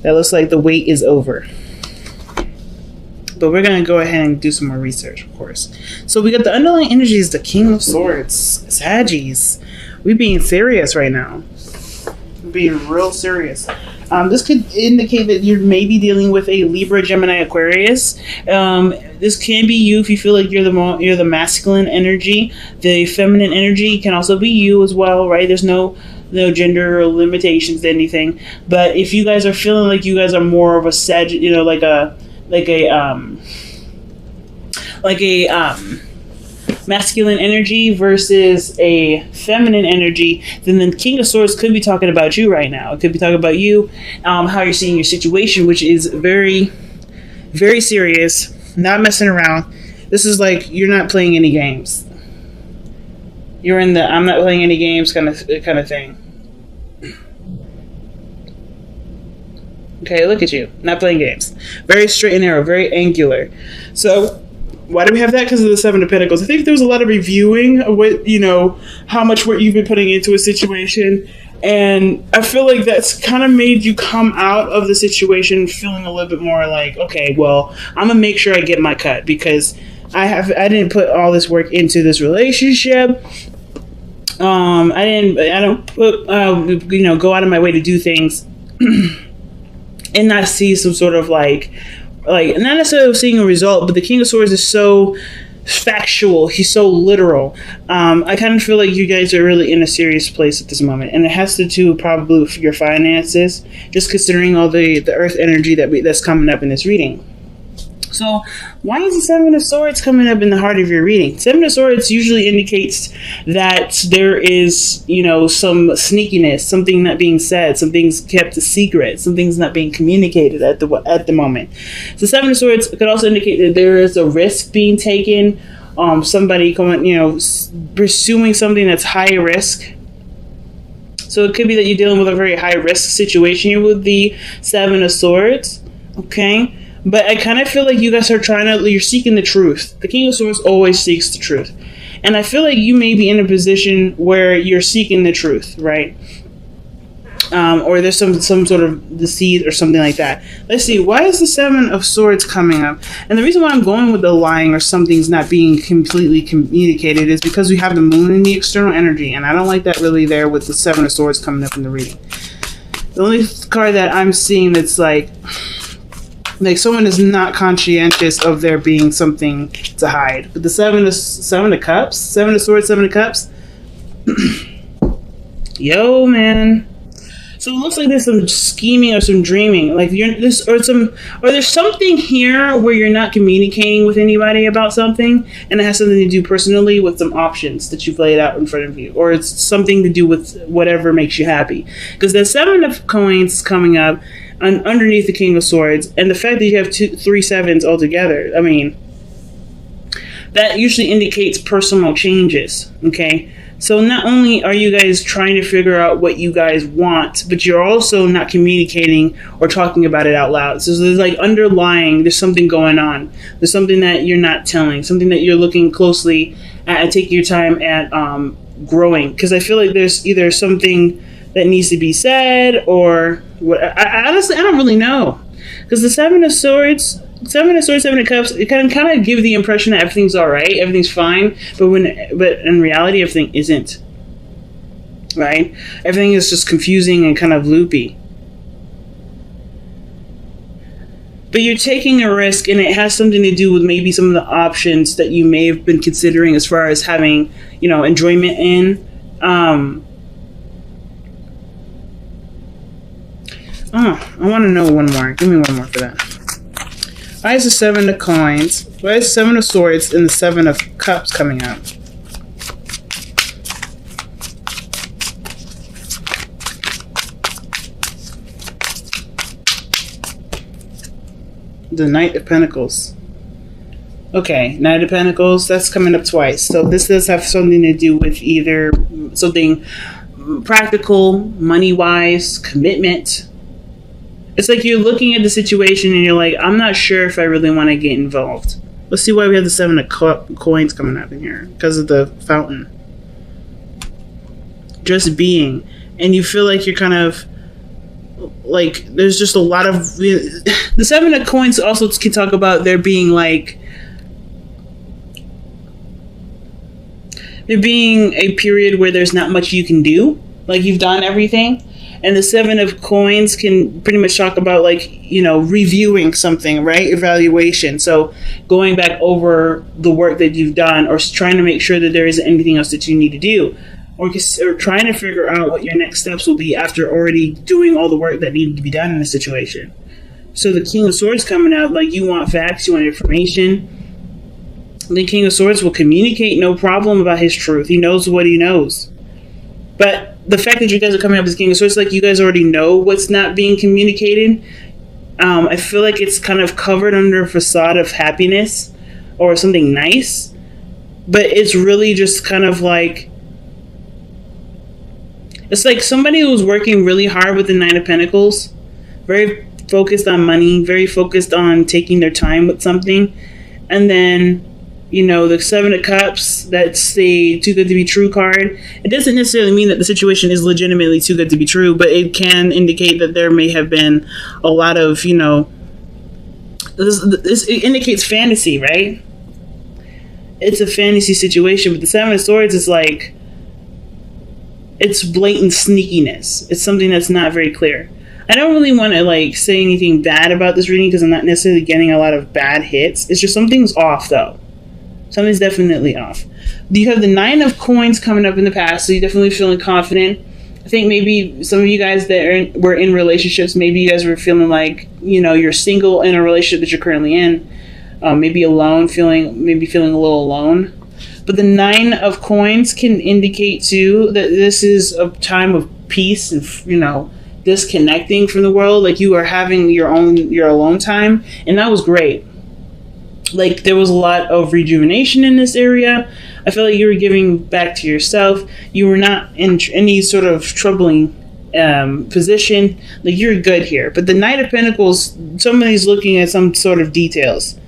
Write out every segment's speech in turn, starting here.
That looks like the wait is over. But we're going to go ahead and do some more research, of course. So we got the underlying energies, the King of Swords, Saggies. We're being serious right now. We're being real serious. This could indicate that you're maybe dealing with a Libra, Gemini, Aquarius. This can be you if you feel like you're the masculine energy. The feminine energy can also be you as well, right? There's no gender or limitations to anything. But if you guys are feeling like you guys are more of a Sag, like a masculine energy versus a feminine energy, then the King of Swords could be talking about you right now. It could be talking about you, how you're seeing your situation, which is very, very serious, not messing around. This is like you're not playing any games. You're in the I'm not playing any games kind of thing. Okay, look at you. Not playing games. Very straight and narrow, very angular. So, why do we have that? Because of the Seven of Pentacles. I think there was a lot of reviewing of what, how much work you've been putting into a situation. And I feel like that's kind of made you come out of the situation feeling a little bit more like, okay, well, I'm going to make sure I get my cut because I didn't put all this work into this relationship. I don't put, go out of my way to do things and not see some sort of like not necessarily seeing a result, but the King of Swords is so factual. He's so literal. I kind of feel like you guys are really in a serious place at this moment, and it has to do probably with your finances, just considering all the earth energy that's coming up in this reading. So why is the Seven of Swords coming up in the heart of your reading? Seven of Swords usually indicates that there is, some sneakiness, something not being said, something's kept a secret, something's not being communicated at the moment. So Seven of Swords could also indicate that there is a risk being taken, somebody going, pursuing something that's high risk. So it could be that you're dealing with a very high risk situation here with the Seven of Swords. Okay. But I kind of feel like you guys are you're seeking the truth. The King of Swords always seeks the truth. And I feel like you may be in a position where you're seeking the truth, right? Or there's some sort of deceit or something like that. Let's see, why is the Seven of Swords coming up? And the reason why I'm going with the lying or something's not being completely communicated is because we have the Moon in the external energy. And I don't like that really there with the Seven of Swords coming up in the reading. The only card that I'm seeing that's like someone is not conscientious of there being something to hide. But the Seven of Cups, Seven of Swords, Seven of Cups. Yo, man. So it looks like there's some scheming or some dreaming. Like there's something here where you're not communicating with anybody about something, and it has something to do personally with some options that you've laid out in front of you, or it's something to do with whatever makes you happy. Because the Seven of Coins is coming up underneath the King of Swords, and the fact that you have 3 sevens altogether, I mean, that usually indicates personal changes. Okay. So not only are you guys trying to figure out what you guys want, but you're also not communicating or talking about it out loud. So there's like there's something going on. There's something that you're not telling, something that you're looking closely at and taking your time at growing. Because I feel like there's either something that needs to be said or what. I honestly, I don't really know. Because the Seven of Swords, Seven of Cups, it can kind of give the impression that everything's all right, everything's fine, but in reality, everything isn't. Right? Everything is just confusing and kind of loopy. But you're taking a risk, and it has something to do with maybe some of the options that you may have been considering as far as having, enjoyment in. I want to know one more. Give me one more for that. Why is the Seven of Coins? Why is the Seven of Swords and the Seven of Cups coming up? The Knight of Pentacles. Okay, Knight of Pentacles, that's coming up twice. So this does have something to do with either something practical, money-wise, commitment. It's like you're looking at the situation and you're like, I'm not sure if I really want to get involved. Let's see why we have the Seven of Coins coming up in here. Because of the fountain. Just being. And you feel like you're kind of like there's just a lot of the Seven of Coins also can talk about there being like there being a period where there's not much you can do, like you've done everything. And the Seven of Coins can pretty much talk about like, you know, reviewing something, right? Evaluation. So going back over the work that you've done, or trying to make sure that there isn't anything else that you need to do, or trying to figure out what your next steps will be after already doing all the work that needed to be done in a situation. So the King of Swords coming out, like you want facts, you want information. The King of Swords will communicate no problem about his truth. He knows what he knows. But the fact that you guys are coming up as King of Swords, like you guys already know what's not being communicated. I feel like it's kind of covered under a facade of happiness or something nice. But it's really just kind of like, it's like somebody who's working really hard with the Nine of Pentacles, very focused on money, very focused on taking their time with something. And then, you know, the Seven of Cups, that's the too good to be true card. It doesn't necessarily mean that the situation is legitimately too good to be true, but it can indicate that there may have been a lot of, you know, it indicates fantasy, right? It's a fantasy situation, but the Seven of Swords is like, it's blatant sneakiness. It's something that's not very clear. I don't really want to like say anything bad about this reading because I'm not necessarily getting a lot of bad hits. It's just something's off though. Something's definitely off. You have the Nine of Coins coming up in the past, so you're definitely feeling confident. I think maybe some of you guys that were in relationships, maybe you guys were feeling like, you know, you're single in a relationship that you're currently in. Maybe alone, feeling a little alone. But the Nine of Coins can indicate too that this is a time of peace and, you know, disconnecting from the world. Like you are having your alone time, and that was great. Like there was a lot of rejuvenation in this area. I feel like you were giving back to yourself. You were not in any sort of troubling position. Like you're good here. But the Knight of Pentacles, somebody's looking at some sort of details.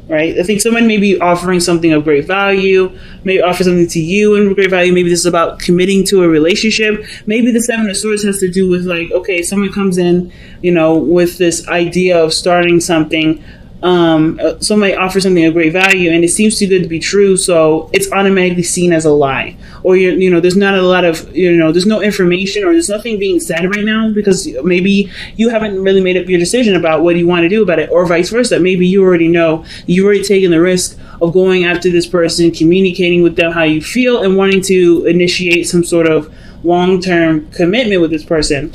Right? I think someone may be offering something of great value, maybe offer something to you in great value. Maybe this is about committing to a relationship. Maybe the Seven of Swords has to do with like, okay, someone comes in, you know, with this idea of starting something. Somebody offers something of great value and it seems too good to be true, so it's automatically seen as a lie. Or there's not a lot of, there's no information or there's nothing being said right now because maybe you haven't really made up your decision about what you want to do about it, or vice versa. Maybe you already know, you've already taken the risk of going after this person, communicating with them how you feel, and wanting to initiate some sort of long-term commitment with this person.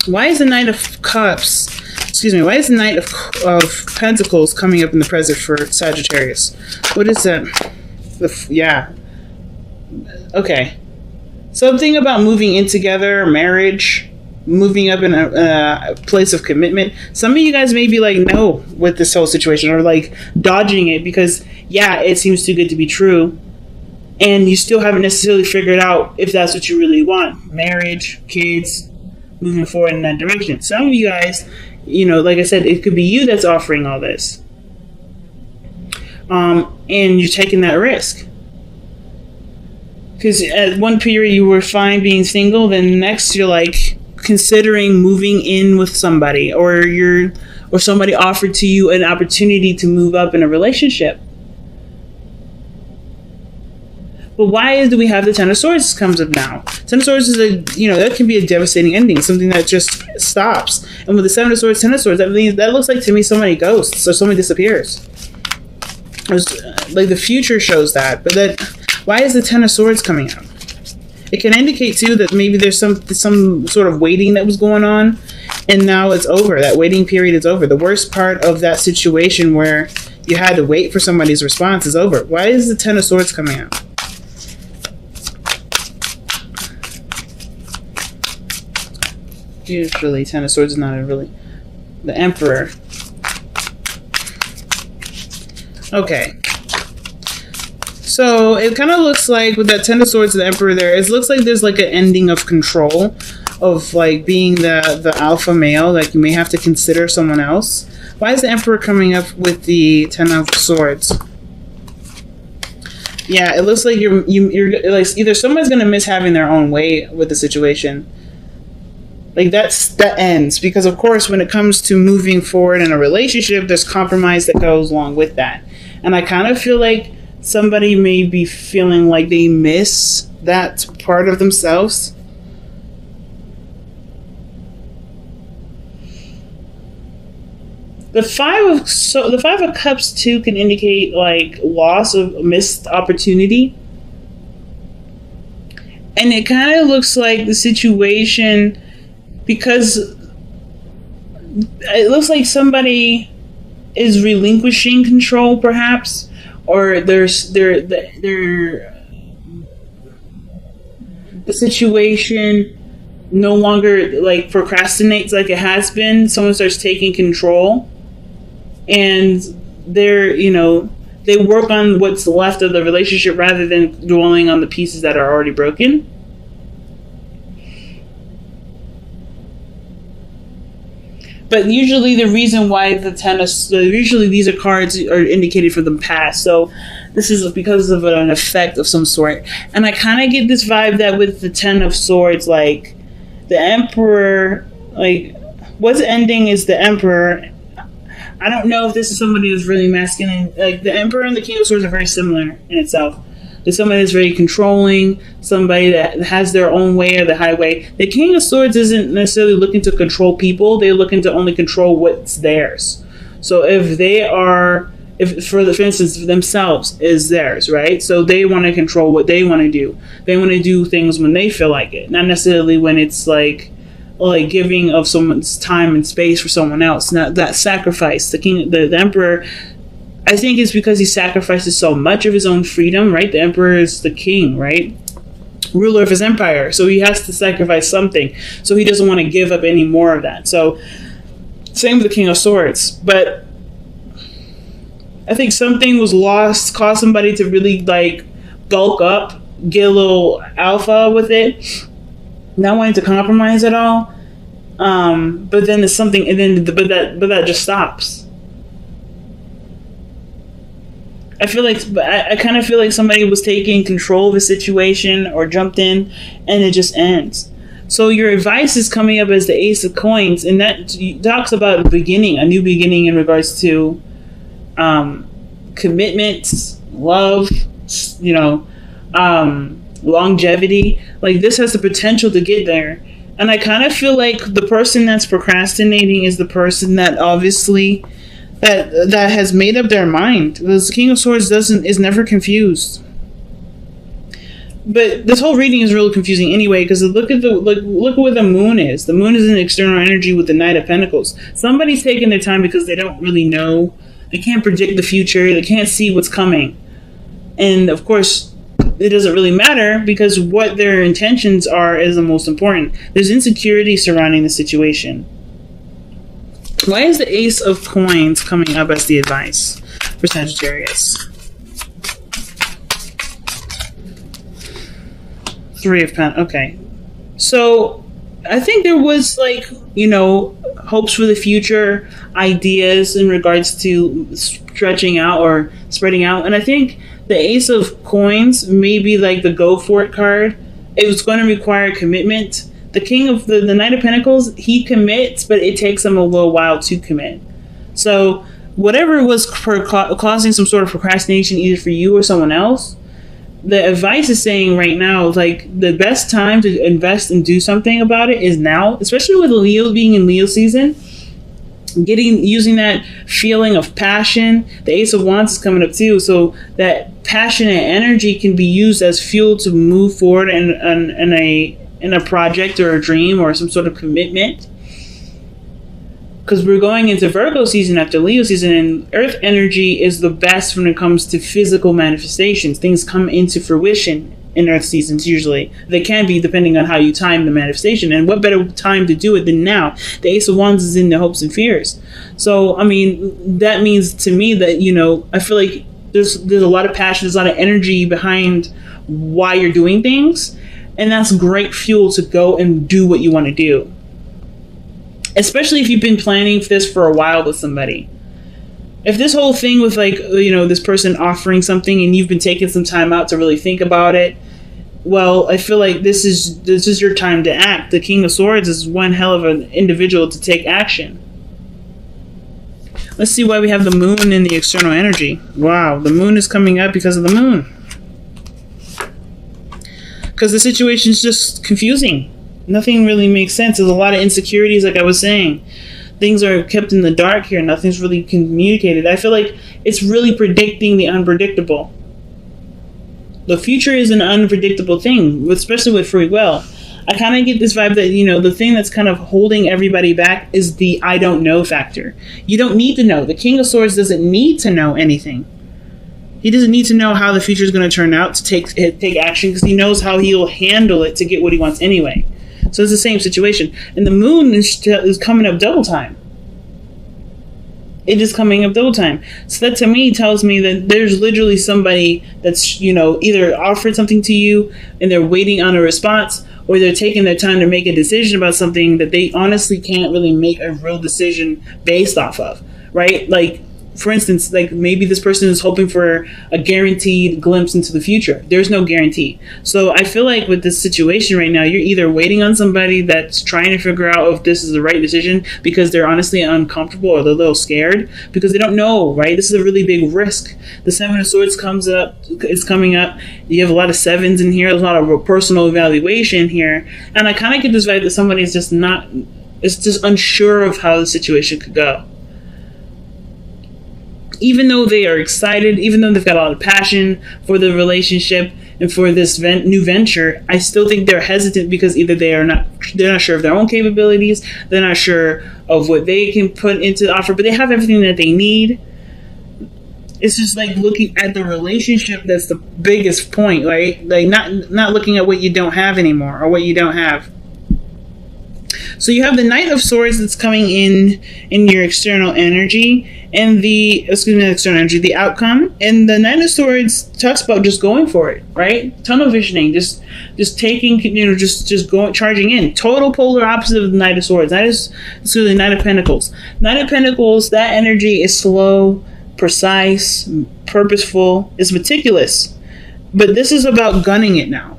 Why is the Knight of Cups? Why is the Knight of Pentacles coming up in the present for Sagittarius? What is that? Yeah. Okay. Something about moving in together, marriage, moving up in a place of commitment. Some of you guys may be like, no, with this whole situation, or like dodging it because, yeah, it seems too good to be true. And you still haven't necessarily figured out if that's what you really want. Marriage, kids, moving forward in that direction. Some of you guys, like I said, it could be you that's offering all this. And you're taking that risk. Because at one period you were fine being single, then next you're like considering moving in with somebody, or somebody offered to you an opportunity to move up in a relationship. But why do we have the Ten of Swords comes up now? Ten of Swords is that can be a devastating ending, something that just stops. And with the Seven of Swords, Ten of Swords, that looks like to me somebody ghosts or somebody disappears. Like the future shows that, but why is the Ten of Swords coming up? It can indicate too that maybe there's some sort of waiting that was going on, and now it's over. That waiting period is over. The worst part of that situation where you had to wait for somebody's response is over. Why is the Ten of Swords coming up? Usually, Ten of Swords is not the Emperor. Okay. So, it kind of looks like, with that Ten of Swords and the Emperor there, it looks like there's like an ending of control, of like being the alpha male, like you may have to consider someone else. Why is the Emperor coming up with the Ten of Swords? Yeah, it looks like you're like, either someone's going to miss having their own way with the situation. Like that ends, because of course when it comes to moving forward in a relationship, there's compromise that goes along with that. And I kind of feel like somebody may be feeling like they miss that part of themselves. The five of cups too can indicate like loss of missed opportunity. And it kind of looks like the situation, because it looks like somebody is relinquishing control, perhaps, or the situation no longer like procrastinates like it has been. Someone starts taking control, and they work on what's left of the relationship rather than dwelling on the pieces that are already broken. But usually the reason why usually these are cards are indicated for the past. So this is because of an effect of some sort. And I kind of get this vibe that with the Ten of Swords, like the Emperor, like what's ending is the Emperor. I don't know if this is somebody who's really masculine. Like the Emperor and the King of Swords are very similar in itself. There's somebody that's very controlling, somebody that has their own way or the highway. The King of Swords isn't necessarily looking to control people. They're looking to only control what's theirs. So if they are, for instance, themselves is theirs, right? So they want to control what they want to do. They want to do things when they feel like it, not necessarily when it's like giving of someone's time and space for someone else. Not that sacrifice. The Emperor, I think it's because he sacrifices so much of his own freedom, right? The Emperor is the king, right? Ruler of his empire. So he has to sacrifice something. So he doesn't want to give up any more of that. So same with the King of Swords. But I think something was lost, caused somebody to really like bulk up, get a little alpha with it, not wanting to compromise at all. But then there's something, and then but that just stops. I feel like I kind of feel like somebody was taking control of a situation or jumped in, and it just ends. So your advice is coming up as the Ace of Coins, and that talks about a beginning, a new beginning in regards to commitments, love, longevity. Like this has the potential to get there. And I kind of feel like the person that's procrastinating is the person that obviously that has made up their mind. The King of Swords is never confused. But this whole reading is really confusing anyway, because look at where the moon is. The moon is an external energy with the Knight of Pentacles. Somebody's taking their time because they don't really know. They can't predict the future. They can't see what's coming. And of course, it doesn't really matter because what their intentions are is the most important. There's insecurity surrounding the situation. Why is the Ace of Coins coming up as the advice for Sagittarius? Three of Pentacles. Okay. So I think there was hopes for the future, ideas in regards to stretching out or spreading out. And I think the Ace of Coins may be like the go for it card. It was going to require commitment. The King of the Knight of Pentacles, he commits, but it takes him a little while to commit. So whatever was causing some sort of procrastination, either for you or someone else, the advice is saying right now, like the best time to invest and do something about it is now, especially with Leo being in Leo season. Using that feeling of passion. The Ace of Wands is coming up too, so that passionate energy can be used as fuel to move forward in a project or a dream or some sort of commitment. Because we're going into Virgo season after Leo season, and Earth energy is the best when it comes to physical manifestations. Things come into fruition in Earth seasons usually. They can be depending on how you time the manifestation. And what better time to do it than now? The Ace of Wands is in the hopes and fears. So, I mean, that means to me that, I feel like there's a lot of passion, there's a lot of energy behind why you're doing things. And that's great fuel to go and do what you want to do. Especially if you've been planning this for a while with somebody. If this whole thing with this person offering something and you've been taking some time out to really think about it, well, I feel like this is your time to act. The King of Swords is one hell of an individual to take action. Let's see why we have the moon in the external energy. Wow, the moon is coming up because of the moon. Because the situation is just confusing. Nothing really makes sense. There's a lot of insecurities, like I was saying. Things are kept in the dark here. Nothing's really communicated. I feel like it's really predicting the unpredictable. The future is an unpredictable thing, especially with free will. I kind of get this vibe that, the thing that's kind of holding everybody back is the I don't know factor. You don't need to know. The King of Swords doesn't need to know anything. He doesn't need to know how the future is going to turn out to take action, because he knows how he'll handle it to get what he wants anyway. So it's the same situation. And the moon is coming up double time. It is coming up double time. So that to me tells me that there's literally somebody that's, either offered something to you and they're waiting on a response, or they're taking their time to make a decision about something that they honestly can't really make a real decision based off of, right? Like, for instance, like maybe this person is hoping for a guaranteed glimpse into the future. There's no guarantee. So I feel like with this situation right now, you're either waiting on somebody that's trying to figure out if this is the right decision because they're honestly uncomfortable or they're a little scared because they don't know, right? This is a really big risk. The Seven of Swords is coming up. You have a lot of sevens in here. There's a lot of personal evaluation here. And I kind of get this vibe that somebody's just unsure of how the situation could go. Even though they are excited, even though they've got a lot of passion for the relationship and for this new venture, I still think they're hesitant because either they're not sure of their own capabilities, they're not sure of what they can put into the offer, but they have everything that they need. It's just like looking at the relationship that's the biggest point, right? Like not looking at what you don't have anymore or what you don't have. So you have the Knight of Swords that's coming in your external energy, and the outcome. And the Knight of Swords talks about just going for it, right? Tunnel visioning, just taking, just going, charging in. Total polar opposite of the Knight of Swords. That is the Knight of Pentacles. Knight of Pentacles, that energy is slow, precise, purposeful, is meticulous. But this is about gunning it now.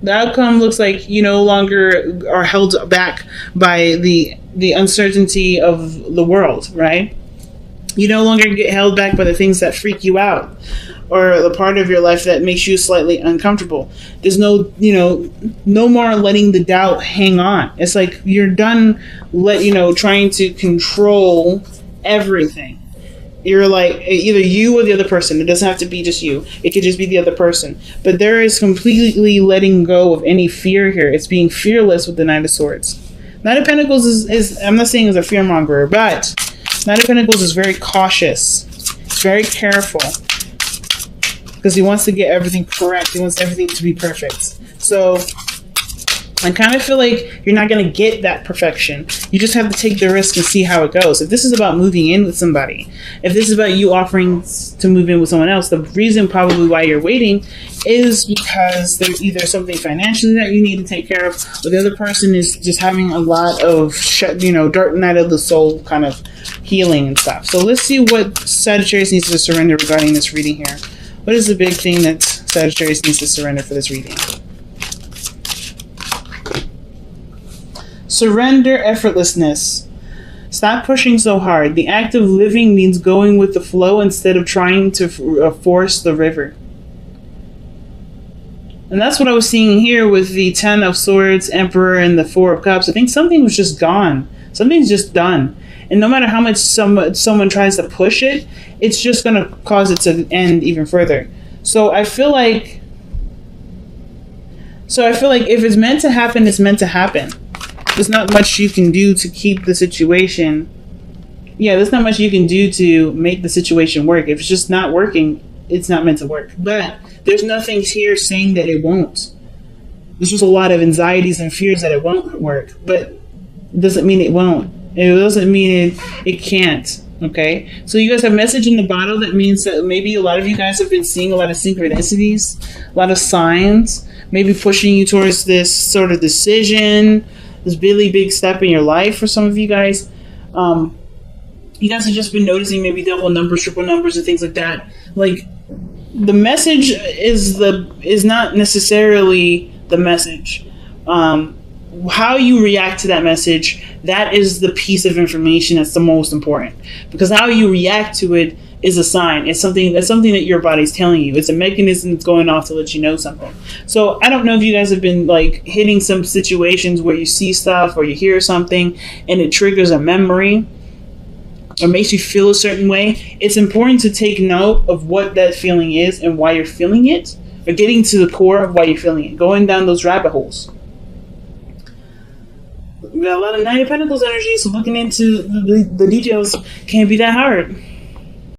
The outcome looks like you no longer are held back by the uncertainty of the world, right? You no longer get held back by the things that freak you out or the part of your life that makes you slightly uncomfortable. There's no more letting the doubt hang on. It's like you're done trying to control everything. You're like either you or the other person. It doesn't have to be just you. It could just be the other person. But there is completely letting go of any fear here. It's being fearless with the Knight of Swords. Knight of Pentacles is I'm not saying is a fearmonger, but Knight of Pentacles is very cautious. He's very careful. Because he wants to get everything correct. He wants everything to be perfect. So I kind of feel like you're not going to get that perfection. You just have to take the risk and see how it goes. If this is about moving in with somebody, if this is about you offering to move in with someone else, the reason probably why you're waiting is because there's either something financially that you need to take care of, or the other person is just having a lot of, dark night of the soul kind of healing and stuff. So let's see what Sagittarius needs to surrender regarding this reading here. What is the big thing that Sagittarius needs to surrender for this reading? Surrender effortlessness. Stop pushing so hard. The act of living means going with the flow instead of trying to force the river. And that's what I was seeing here with the Ten of Swords, Emperor, and the Four of Cups. I think something was just gone. Something's just done. And no matter how much someone tries to push it, it's just going to cause it to end even further. So I feel like if it's meant to happen, it's meant to happen. There's not much you can do to keep the situation. Yeah, there's not much you can do to make the situation work. If it's just not working, it's not meant to work. But there's nothing here saying that it won't. There's just a lot of anxieties and fears that it won't work. But it doesn't mean it won't. It doesn't mean it can't. Okay? So you guys have message in the bottle. That means that maybe a lot of you guys have been seeing a lot of synchronicities, a lot of signs, maybe pushing you towards this sort of decision, this really big step in your life for some of you guys. You guys have just been noticing maybe double numbers, triple numbers, and things like that. Like, the message is not necessarily the message. How you react to that message, that is the piece of information that's the most important, because how you react to it is a sign. It's something that your body's telling you. It's a mechanism that's going off to let you know something. So I don't know if you guys have been like hitting some situations where you see stuff or you hear something and it triggers a memory or makes you feel a certain way. It's important to take note of what that feeling is and why you're feeling it, or getting to the core of why you're feeling it, going down those rabbit holes. We got a lot of Nine of Pentacles energy, so looking into the details can't be that hard.